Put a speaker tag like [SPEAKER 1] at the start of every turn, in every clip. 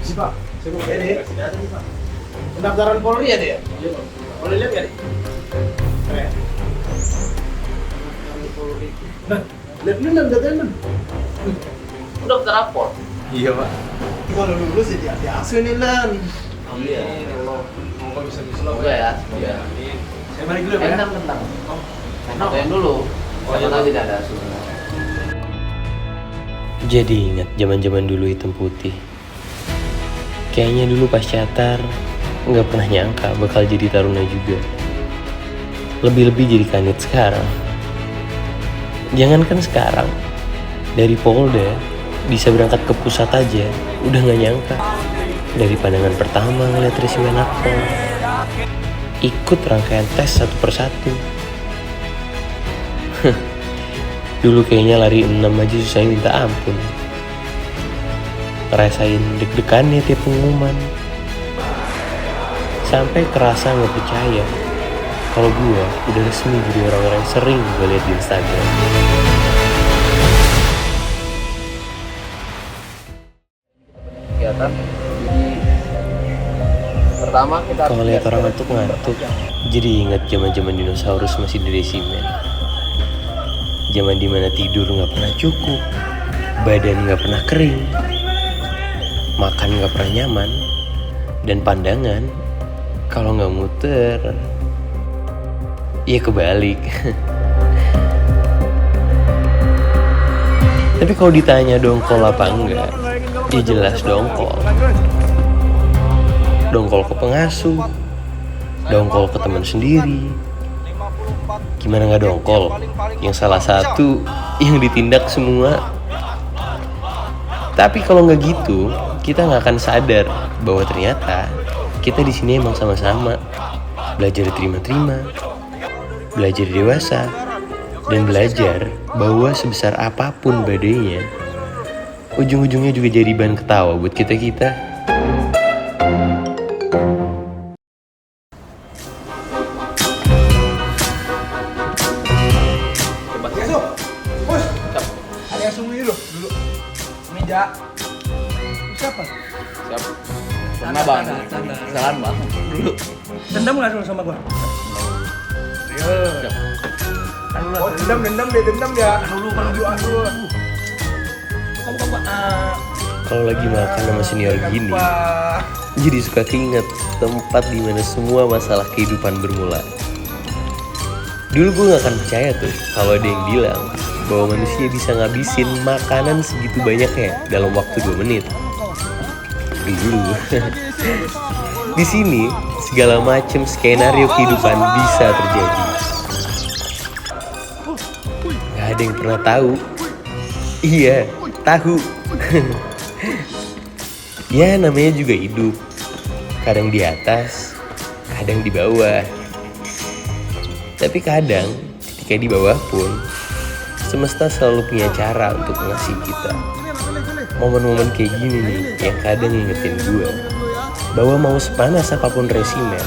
[SPEAKER 1] sih Pak. Saya mau lihat Pak. Pendaftaran Polri ya dia? Iya Pak. Boleh lihat nggak nih? Keren. Pendaftaran Polri. Nah, lihat dulu Nan, datanya Nan.
[SPEAKER 2] Udah daftar rapor?
[SPEAKER 1] Iya Pak. Kalau lulus jadi asuh nih Nan.
[SPEAKER 2] Amin ya.
[SPEAKER 1] Kalau bisa
[SPEAKER 2] Semoga ya.
[SPEAKER 1] Iya. Saya balik dulu ya Pak.
[SPEAKER 2] Tentang. Fotoin dulu. Siapa tahu tidak ada asuhan.
[SPEAKER 3] Jadi ingat zaman-zaman dulu hitam putih. Kayaknya dulu pas catar nggak pernah nyangka bakal jadi taruna juga. Lebih-lebih jadi kanit sekarang. Jangankan sekarang, dari Polda bisa berangkat ke pusat aja udah nggak nyangka. Dari pandangan pertama ngeliat resimen akpol, ikut rangkaian tes satu persatu. Dulu kayaknya lari 6 aja susah minta ampun. Ngerasain deg-degannya tiap pengumuman. Sampai kerasa gak percaya kalau gue udah resmi jadi orang-orang yang sering gue liat di Instagram.
[SPEAKER 2] Kegiatan. Jadi pertama kita
[SPEAKER 3] Kalau lihat orang ngantuk, jadi ingat zaman-zaman dinosaurus masih di resimen. Zaman dimana tidur gak pernah cukup, badan gak pernah kering, makan gak pernah nyaman, dan pandangan kalau gak muter, ya kebalik. Tapi kalau ditanya dongkol apa enggak, ya jelas dongkol. Dongkol ke pengasuh, dongkol ke teman sendiri. Gimana gak dongkol? Yang salah satu yang ditindak semua. Tapi kalau nggak gitu, kita nggak akan sadar bahwa ternyata kita di sini emang sama-sama belajar terima-terima, belajar dewasa, dan belajar bahwa sebesar apapun badainya, ujung-ujungnya juga jadi bahan ketawa buat kita-kita.
[SPEAKER 1] Meja. Siapa?
[SPEAKER 2] Siap. Sama bang. Kesalahan bang. Dulu.
[SPEAKER 1] Dendam nggak sama gua? Ayo. Oh dendam dia. Dulu.
[SPEAKER 3] Kalau lagi makan sama senior gini, jadi suka keinget tempat dimana semua masalah kehidupan bermula. Dulu gue gak akan percaya tuh kalau ada yang bilang bahwa manusia bisa ngabisin makanan segitu banyaknya dalam waktu 2 menit. Dulu. Di sini segala macam skenario kehidupan bisa terjadi. Gak ada yang pernah tahu. Iya, tahu. Ya namanya juga hidup. Kadang di atas, kadang di bawah. Tapi kadang ketika di bawah pun semesta selalu punya cara untuk ngasih kita momen-momen kayak gini nih yang kadang ngingetin gue bahwa mau sepanas apapun resimen,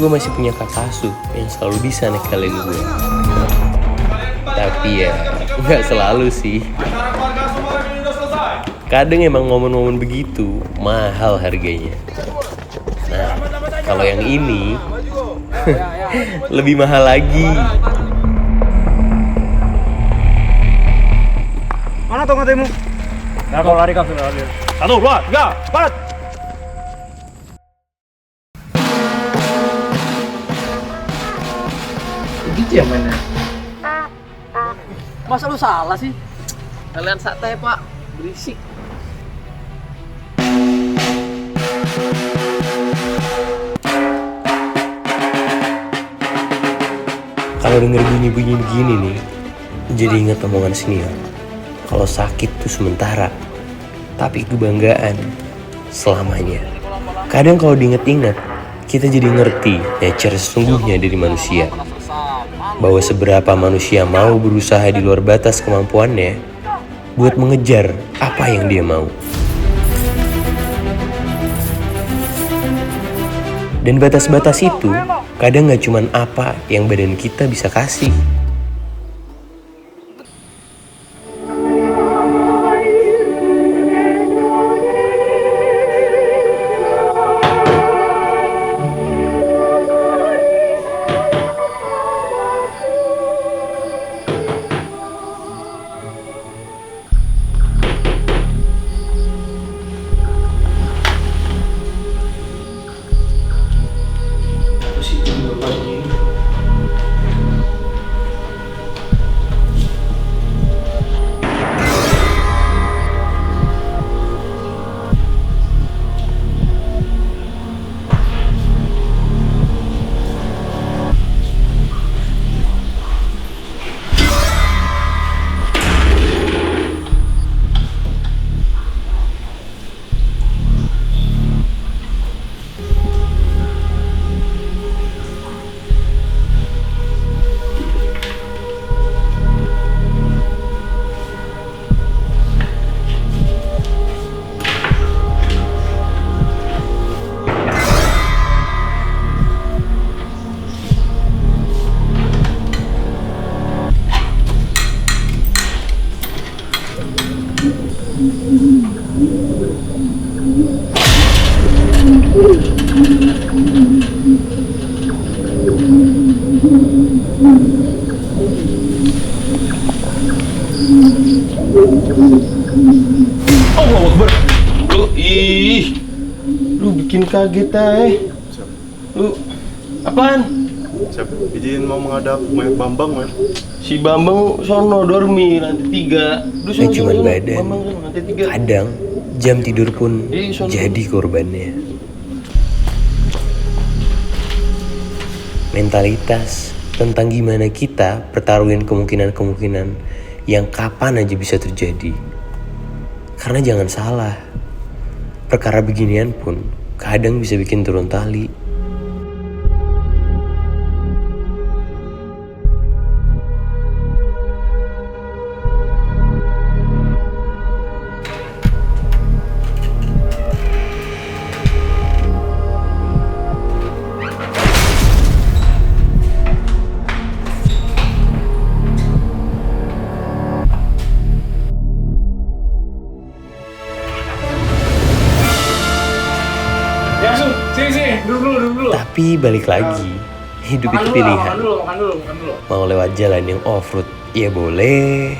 [SPEAKER 3] gue masih punya kakak asuh yang selalu bisa nekalin gue. Tapi ya nggak selalu sih. Kadang emang momen-momen begitu mahal harganya. Nah kalau yang ini lebih mahal lagi.
[SPEAKER 1] Mana tongkatmu? Nah, kalau lari kan sudah lari. 1, 2, 3, cepat!
[SPEAKER 2] Begitu ya mainnya.
[SPEAKER 1] Masa lu salah sih?
[SPEAKER 2] Kalian santai pak. Berisik.
[SPEAKER 3] Kalau denger bunyi-bunyi begini nih, jadi ingat omongan senior. Kalau sakit tuh sementara, tapi kebanggaan selamanya. Kadang kalau diinget-inget, kita jadi ngerti nature sesungguhnya dari manusia. Bahwa seberapa manusia mau berusaha di luar batas kemampuannya buat mengejar apa yang dia mau. Dan batas-batas itu kadang gak cuman apa yang badan kita bisa kasih.
[SPEAKER 4] Allahu Akbar. Lu bikin kaget Lu apaan?
[SPEAKER 5] Siap, izin mau menghadap Bambang, man.
[SPEAKER 4] Si Bambang sono dormi lantai 3.
[SPEAKER 3] Cuman badan.
[SPEAKER 4] Bambang lantai 3.
[SPEAKER 3] Kadang jam tidur pun jadi korbannya. Mentalitas tentang gimana kita pertaruhin kemungkinan-kemungkinan yang kapan aja bisa terjadi. Karena jangan salah, perkara beginian pun kadang bisa bikin turun tali. Tapi balik lagi, hidup itu pilihan.
[SPEAKER 1] Makan dulu.
[SPEAKER 3] Mau lewat jalan yang off-road, ya boleh.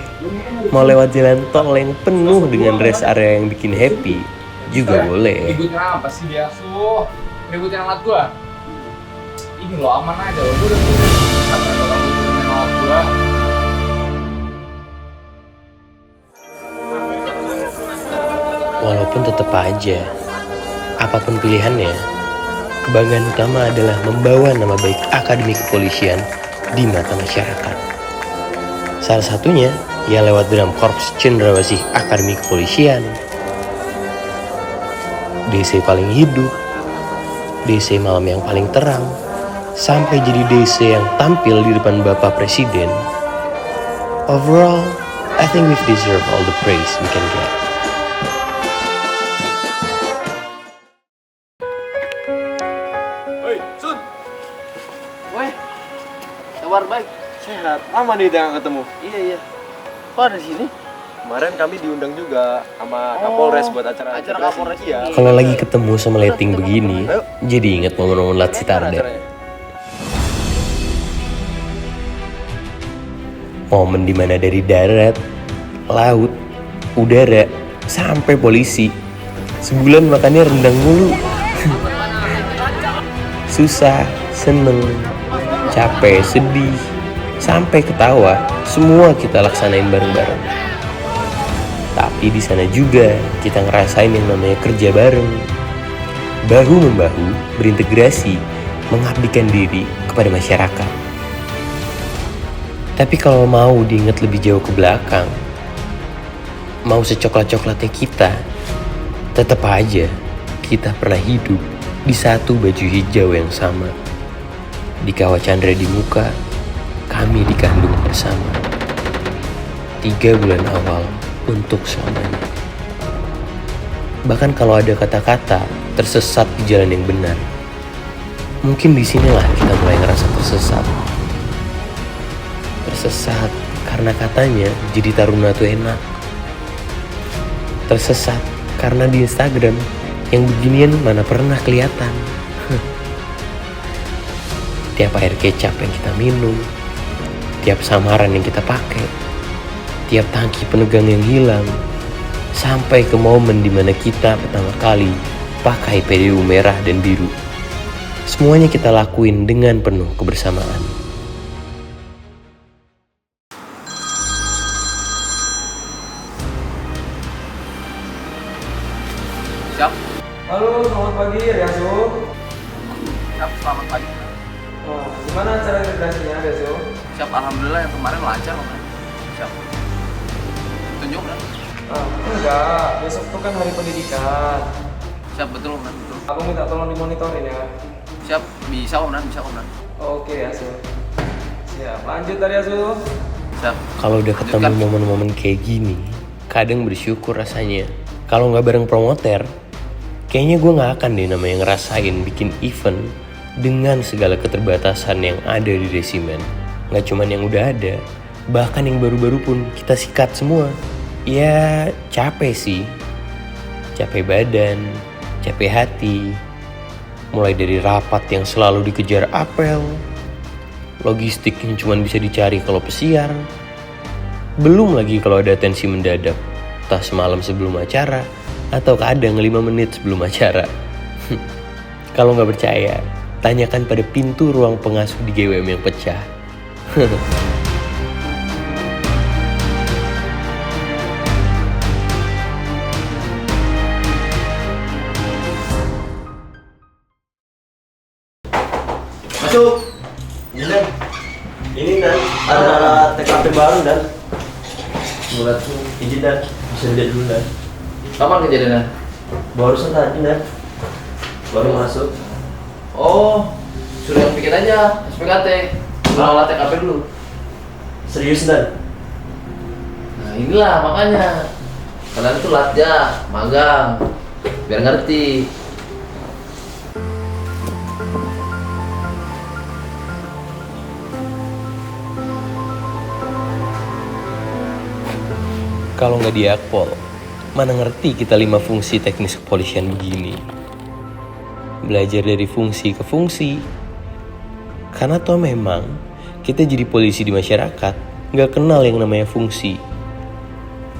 [SPEAKER 3] Mau lewat jalan tol yang penuh dengan rest area yang bikin happy, juga boleh.
[SPEAKER 2] Ributnya apa sih dia? Ributin alat gua. Ini lo aman aja lo. Gua udah ributin alat gua.
[SPEAKER 3] Walaupun tetap aja, apapun pilihannya, kebanggaan utama adalah membawa nama baik Akademi Kepolisian di mata masyarakat. Salah satunya ya lewat dalam Korps Cendrawasih Akademi Kepolisian. DC paling hidup, DC malam yang paling terang, sampai jadi DC yang tampil di depan Bapak Presiden. Overall, I think we deserve all the praise we can get.
[SPEAKER 1] Kabar baik.
[SPEAKER 5] Sehat, lama nih kita ketemu.
[SPEAKER 1] Iya. Kok ada di sini?
[SPEAKER 5] Kemarin kami diundang juga sama Kapolres buat acara
[SPEAKER 1] Kapolres.
[SPEAKER 5] Iya.
[SPEAKER 3] Kalau lagi ketemu sama letting begini, jadi inget momen-momen Lat Sitarda. Momen dimana dari darat, laut, udara, sampai polisi, sebulan makannya rendang mulu. Susah, seneng, capek, sedih, sampai ketawa, semua kita laksanain bareng-bareng. Tapi di sana juga kita ngerasain yang namanya kerja bareng, bahu-membahu, berintegrasi, mengabdikan diri kepada masyarakat. Tapi kalau mau diingat lebih jauh ke belakang, mau secoklat-coklatnya kita, tetap aja kita pernah hidup di satu baju hijau yang sama. Di kawah Chandra di muka, kami dikandung bersama. 3 bulan awal untuk selamanya. Bahkan kalau ada kata-kata tersesat di jalan yang benar, mungkin disinilah kita mulai ngerasa tersesat. Tersesat karena katanya jadi taruna tuh enak. Tersesat karena di Instagram yang beginian mana pernah kelihatan. Tiap air kecap yang kita minum, tiap samaran yang kita pakai, tiap tangki penegang yang hilang, sampai ke momen dimana kita pertama kali pakai PDU merah dan biru. Semuanya kita lakuin dengan penuh kebersamaan.
[SPEAKER 2] Siap.
[SPEAKER 6] Halo, selamat pagi Riasu.
[SPEAKER 2] Siap, selamat pagi.
[SPEAKER 6] Gimana acara integrasinya Riasu?
[SPEAKER 2] Siap, alhamdulillah yang kemarin lancar loh. Siap. Tunjuk kan?
[SPEAKER 6] Enggak, besok tuh kan hari pendidikan.
[SPEAKER 2] Siap, betul kan? Betul.
[SPEAKER 6] Aku minta tolong dimonitorin ya.
[SPEAKER 2] Siap, bisa Om Nan.
[SPEAKER 6] Oke Riasu. Siap, lanjut dari Riasu.
[SPEAKER 2] Siap.
[SPEAKER 3] Kalau udah ketemu momen-momen kayak gini, kadang bersyukur rasanya. Kalau nggak bareng promoter, kayaknya gue nggak akan deh namanya ngerasain bikin event dengan segala keterbatasan yang ada di resimen. Nggak cuman yang udah ada, bahkan yang baru-baru pun kita sikat semua. Ya capek sih, capek badan, capek hati. Mulai dari rapat yang selalu dikejar apel, logistik yang cuman bisa dicari kalau pesiar, Belum lagi kalau ada atensi mendadak, entah semalam sebelum acara atau kadang 5 menit sebelum acara. Kalau nggak percaya, tanyakan pada pintu ruang pengasuh di GWM yang pecah.
[SPEAKER 4] Masuk. Ini Dan. Ini Dan. Ada TKP baru Dan. Buat izin Dan. Bisa lihat dulu Dan.
[SPEAKER 2] Kapan kejadiannya?
[SPEAKER 4] Barusan tadi Dan. Baru masuk.
[SPEAKER 2] Oh, suruh yang bikin aja SPKT. Olah TKP dulu.
[SPEAKER 4] Serius Dan.
[SPEAKER 2] Nah inilah makanya kalian tuh latja, magang, biar ngerti.
[SPEAKER 3] Kalau nggak di Akpol, mana ngerti kita 5 fungsi teknis kepolisian begini. Belajar dari fungsi ke fungsi. Karena toh memang kita jadi polisi di masyarakat nggak kenal yang namanya fungsi.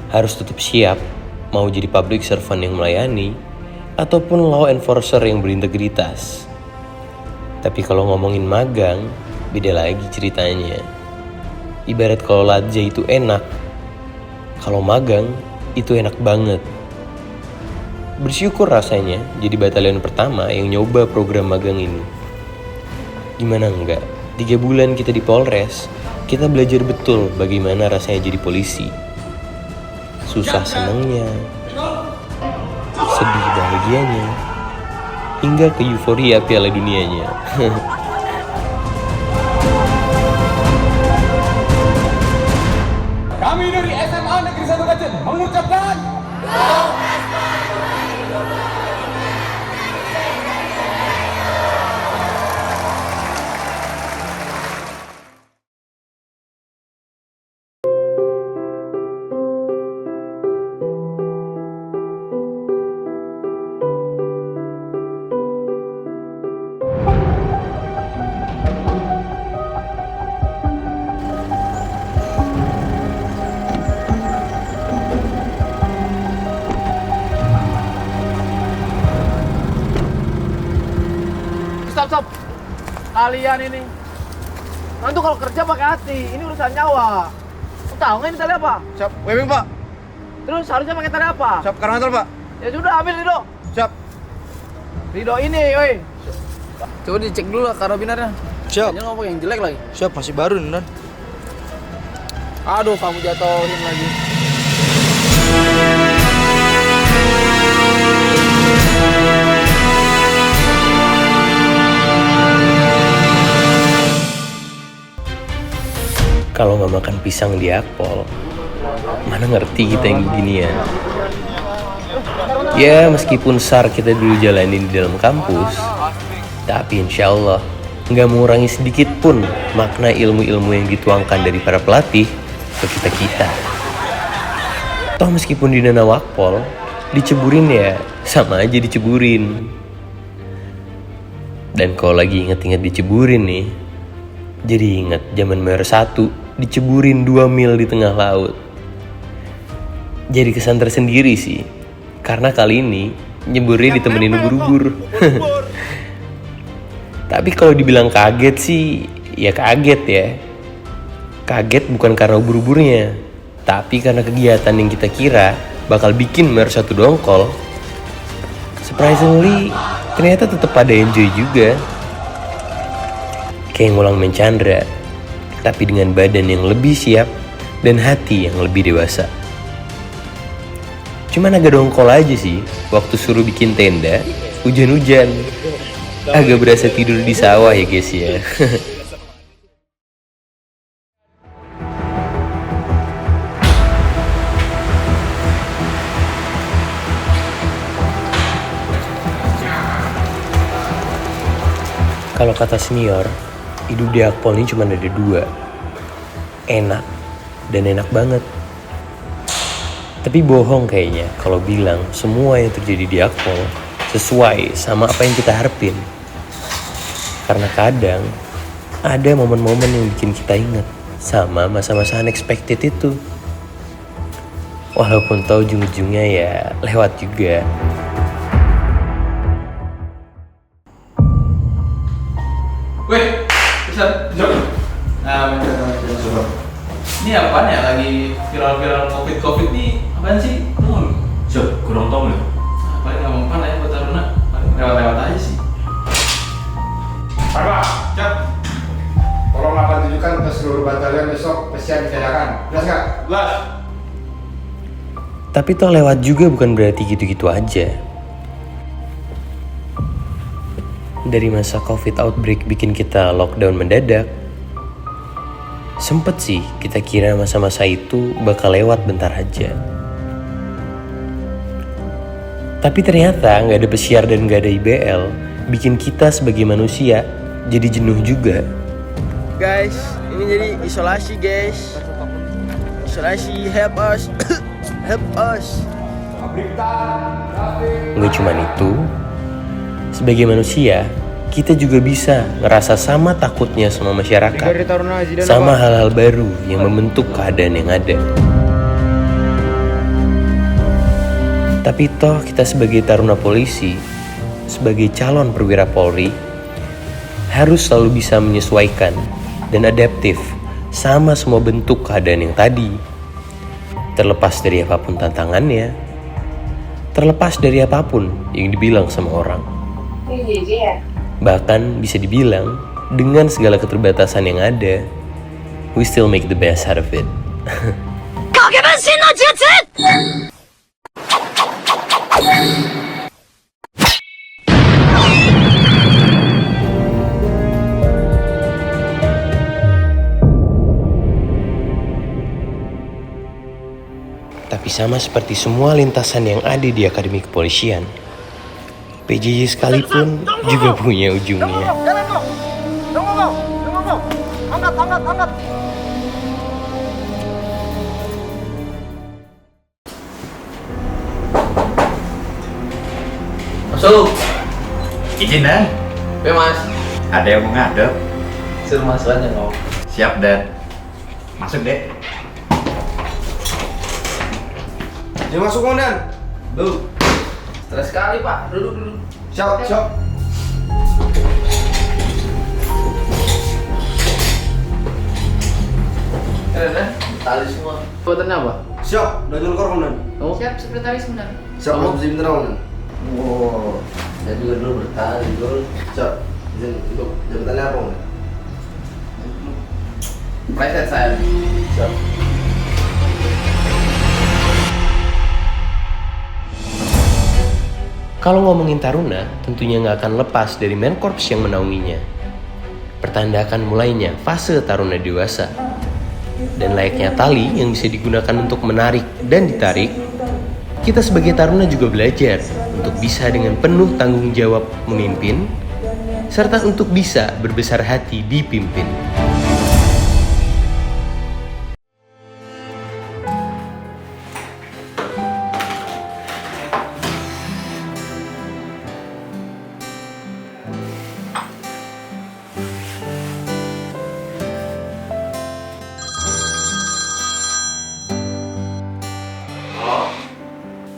[SPEAKER 3] Harus tetap siap mau jadi public servant yang melayani ataupun law enforcer yang berintegritas. Tapi kalau ngomongin magang, beda lagi ceritanya. Ibarat kalau latja itu enak, kalau magang itu enak banget. Bersyukur rasanya jadi batalion pertama yang nyoba program magang ini. Gimana enggak, 3 bulan kita di Polres, kita belajar betul bagaimana rasanya jadi polisi. Susah senangnya, sedih bahagianya, hingga ke euforia Piala Dunianya.
[SPEAKER 6] Kami dari SMA Negeri 1 Kajen mengucapkan
[SPEAKER 1] Stop. Kalian ini. Nanti kalau kerja pakai hati, ini urusan nyawa. Lu tahu nggak ini tali apa?
[SPEAKER 5] Siap, webbing Pak.
[SPEAKER 1] Terus harusnya pakai tali apa?
[SPEAKER 5] Siap, karangan Pak.
[SPEAKER 1] Ya sudah, ambil Rido.
[SPEAKER 5] Siap.
[SPEAKER 1] Rido ini, woi.
[SPEAKER 2] Coba dicek dulu lah karabinarnya.
[SPEAKER 5] Siap.
[SPEAKER 2] Jangan ngomong yang jelek lagi.
[SPEAKER 5] Siap, masih baru nih Dan.
[SPEAKER 2] Aduh, kamu jatuhin lagi.
[SPEAKER 3] Kalau nggak makan pisang di Akpol, mana ngerti kita yang beginian. Ya meskipun SAR kita dulu jalanin di dalam kampus, tapi insya Allah nggak mengurangi sedikit pun makna ilmu-ilmu yang dituangkan dari para pelatih ke kita-kita. Toh meskipun di Dana Akpol, diceburin ya sama aja diceburin. Dan kalau lagi inget-inget diceburin nih, jadi ingat zaman Mayor 1 diceburin 2 mil di tengah laut. Jadi kesan tersendiri sih, karena kali ini nyeburnya ditemenin ubur-ubur. Tapi kalau dibilang kaget sih, ya kaget ya. Kaget bukan karena ubur-uburnya, tapi karena kegiatan yang kita kira bakal bikin Mayor 1 dongkol. Surprisingly, ternyata tetap ada enjoy juga. Kayak ngulang main Chandra, tapi dengan badan yang lebih siap dan hati yang lebih dewasa. Cuman agak dongkol aja sih, waktu suruh bikin tenda, hujan-hujan. Agak berasa tidur di sawah ya guys ya. Kalau kata senior, hidup di Akpol ini cuma ada 2. Enak dan enak banget. Tapi bohong kayaknya kalau bilang semua yang terjadi di Akpol sesuai sama apa yang kita harapin. Karena kadang ada momen-momen yang bikin kita ingat sama masa-masa unexpected itu. Walaupun tahu ujung-ujungnya ya lewat juga.
[SPEAKER 2] Weh, bisa. Nah, coba. Ini apaan ya? Lagi viral-viral covid nih? Apaan sih? Tunggu.
[SPEAKER 4] Siap, kurang tahu nih.
[SPEAKER 2] Paling nggak mempan lah ya buat Taruna. Paling lewat-lewat aja sih.
[SPEAKER 7] Pak, Cap. Tolong lapan tunjukkan ke seluruh batalion besok pesiar ditiadakan. Jelas nggak?
[SPEAKER 2] Jelas.
[SPEAKER 3] Tapi toh lewat juga bukan berarti gitu-gitu aja. Dari masa COVID outbreak bikin kita lockdown mendadak, sempet sih kita kira masa-masa itu bakal lewat bentar aja. Tapi ternyata nggak ada pesiar dan nggak ada IBL, bikin kita sebagai manusia jadi jenuh juga.
[SPEAKER 1] Guys, ini jadi isolasi guys. Isolasi, help us. Help us.
[SPEAKER 3] Nggak cuman itu, sebagai manusia, kita juga bisa ngerasa sama takutnya sama masyarakat, sama hal-hal baru yang membentuk keadaan yang ada. Tapi toh kita sebagai taruna polisi, sebagai calon perwira Polri, harus selalu bisa menyesuaikan dan adaptif sama semua bentuk keadaan yang tadi. Terlepas dari apapun tantangannya, terlepas dari apapun yang dibilang sama orang. Bahkan bisa dibilang, dengan segala keterbatasan yang ada, we still make the best out of it. Tapi sama seperti semua lintasan yang ada di Akademi Kepolisian, PJJ sekalipun juga punya ujungnya.
[SPEAKER 2] Masuk.
[SPEAKER 5] Izin dan
[SPEAKER 2] Mas.
[SPEAKER 5] ada yang menghadap.
[SPEAKER 2] Suruh masuk aja kok.
[SPEAKER 5] Siap dan masuk deh.
[SPEAKER 7] Dia masuk komandan.
[SPEAKER 2] Duh. Stres sekali, Pak. Duduk.
[SPEAKER 7] Siap.
[SPEAKER 2] Tali semua. Buatannya apa?
[SPEAKER 7] Siap. Udah jual komandan.
[SPEAKER 2] Kamu?
[SPEAKER 8] Siap, sekretaris benar.
[SPEAKER 7] Siap. Masuk sini bentar komandan.
[SPEAKER 1] Wow, saya juga dulu bertali dulu.
[SPEAKER 7] Siap. Izin untuk jabatannya apa komandan?
[SPEAKER 2] Preset saya.
[SPEAKER 7] Siap.
[SPEAKER 3] Kalau ngomongin taruna, tentunya nggak akan lepas dari Menkorps yang menaunginya. Pertanda akan mulainya fase taruna dewasa. Dan layaknya tali yang bisa digunakan untuk menarik dan ditarik, kita sebagai taruna juga belajar untuk bisa dengan penuh tanggung jawab memimpin, serta untuk bisa berbesar hati dipimpin.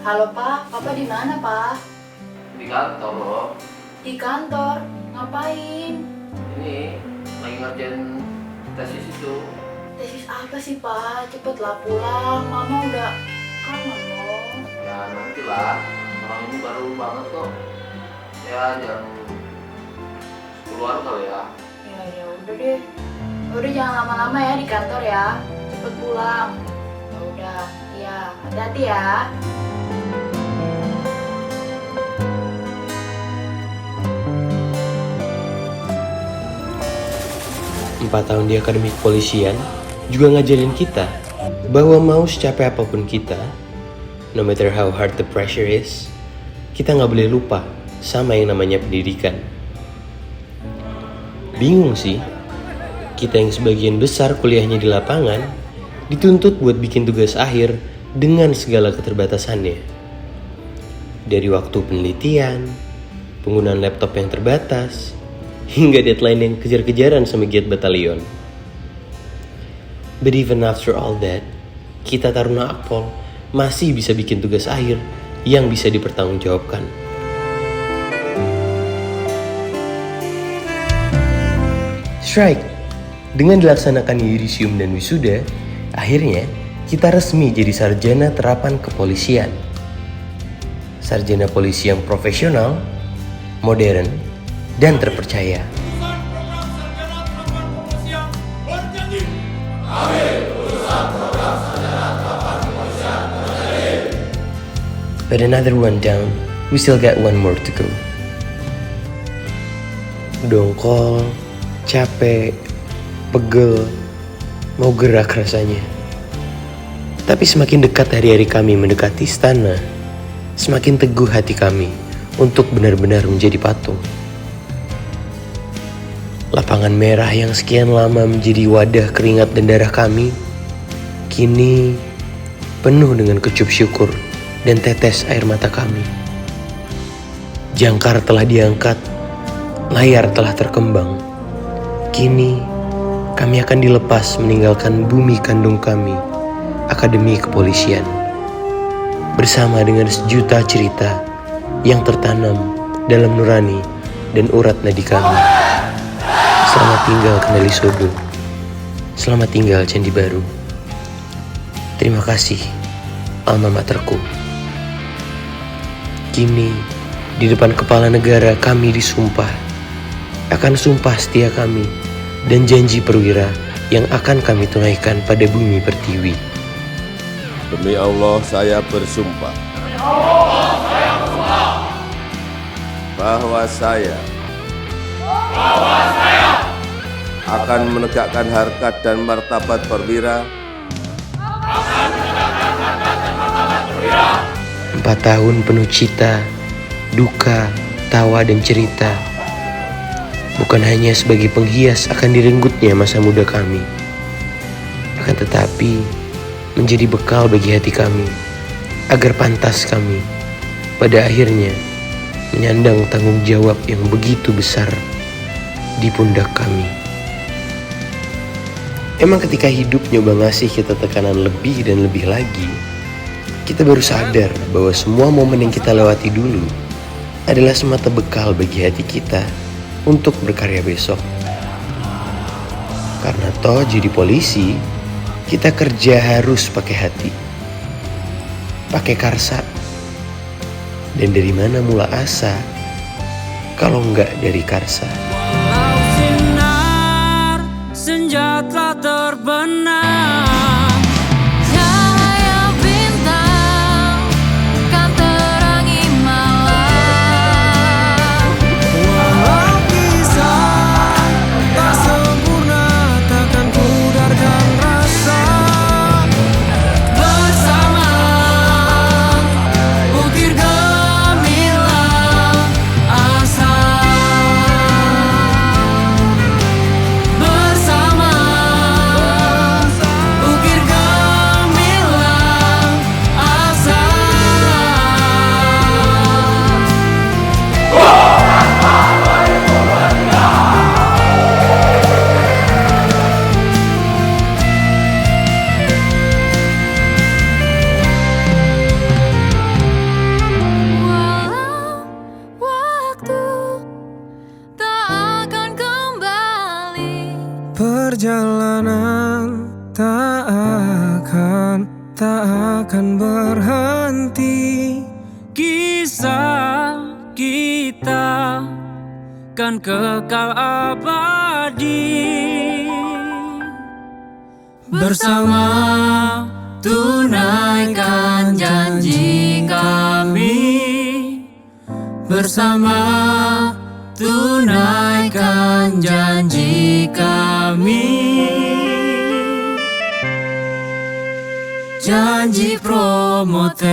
[SPEAKER 8] Halo Pak, Papa di mana Pak?
[SPEAKER 2] Di kantor loh.
[SPEAKER 8] Di kantor. Ngapain?
[SPEAKER 2] Ini lagi ngerjain tesis itu.
[SPEAKER 8] Tesis apa sih Pak? Cepetlah pulang. Mama udah kangen loh.
[SPEAKER 2] Ya nantilah. Orang ini baru banget kok. Ya jam 10-an kali ya.
[SPEAKER 8] Ya udah deh. Udah jangan lama-lama ya di kantor ya. Cepet pulang. Ya udah. Iya, hati-hati ya.
[SPEAKER 3] 4 tahun di Akademi Kepolisian juga ngajarin kita bahwa mau secapek apapun kita, no matter how hard the pressure is, kita nggak boleh lupa sama yang namanya pendidikan. Bingung sih, kita yang sebagian besar kuliahnya di lapangan dituntut buat bikin tugas akhir dengan segala keterbatasannya. Dari waktu penelitian, penggunaan laptop yang terbatas, hingga deadline yang kejar-kejaran sama giat batalion. But even after all that, kita Taruna Akpol masih bisa bikin tugas akhir yang bisa dipertanggungjawabkan. Strike. Dengan dilaksanakan yudisium dan wisuda, akhirnya kita resmi jadi sarjana terapan kepolisian. Sarjana polisi yang profesional, modern, dan terpercaya. But another one down, we still got one more to go. Dongkol, capek, pegel, mau gerak rasanya. Tapi semakin dekat hari-hari kami mendekati istana, semakin teguh hati kami untuk benar-benar menjadi patung. Lapangan merah yang sekian lama menjadi wadah keringat dan darah kami, kini penuh dengan kecup syukur dan tetes air mata kami. Jangkar telah diangkat, layar telah terkembang. Kini kami akan dilepas meninggalkan bumi kandung kami, Akademi Kepolisian. Bersama dengan sejuta cerita yang tertanam dalam nurani dan urat nadi kami. Selamat tinggal Kendali Sodo. Selamat tinggal Candi Baru. Terima kasih, alma materku. Kini, di depan kepala negara kami disumpah akan sumpah setia kami dan janji perwira yang akan kami tunaikan pada bumi pertiwi.
[SPEAKER 9] Demi Allah saya bersumpah bahwa saya akan menegakkan harkat dan martabat perwira
[SPEAKER 3] 4 tahun penuh cita, duka, tawa dan cerita. Bukan hanya sebagai penghias akan direnggutnya masa muda kami, akan tetapi menjadi bekal bagi hati kami, agar pantas kami pada akhirnya menyandang tanggung jawab yang begitu besar di pundak kami. Emang ketika hidup nyoba ngasih kita tekanan lebih dan lebih lagi, kita baru sadar bahwa semua momen yang kita lewati dulu adalah semata bekal bagi hati kita untuk berkarya besok. Karena toh jadi polisi, kita kerja harus pakai hati, pakai karsa. Dan dari mana mula asa kalau enggak dari karsa?
[SPEAKER 10] Walau sinar senja telah terbenam, cahaya bintang kan terangi malam. Walau kisah tak sempurna, takkan pudarkan rasa. Bersama ukir gemilang asa. Bersama ukir gemilang asa. Walau waktu tak akan kembali, perjalanan tak akan berhenti. Kisah kita kan kekal abadi. Bersama tunaikan janji kami. Bersama tunaikan janji kami. Janji Promoter.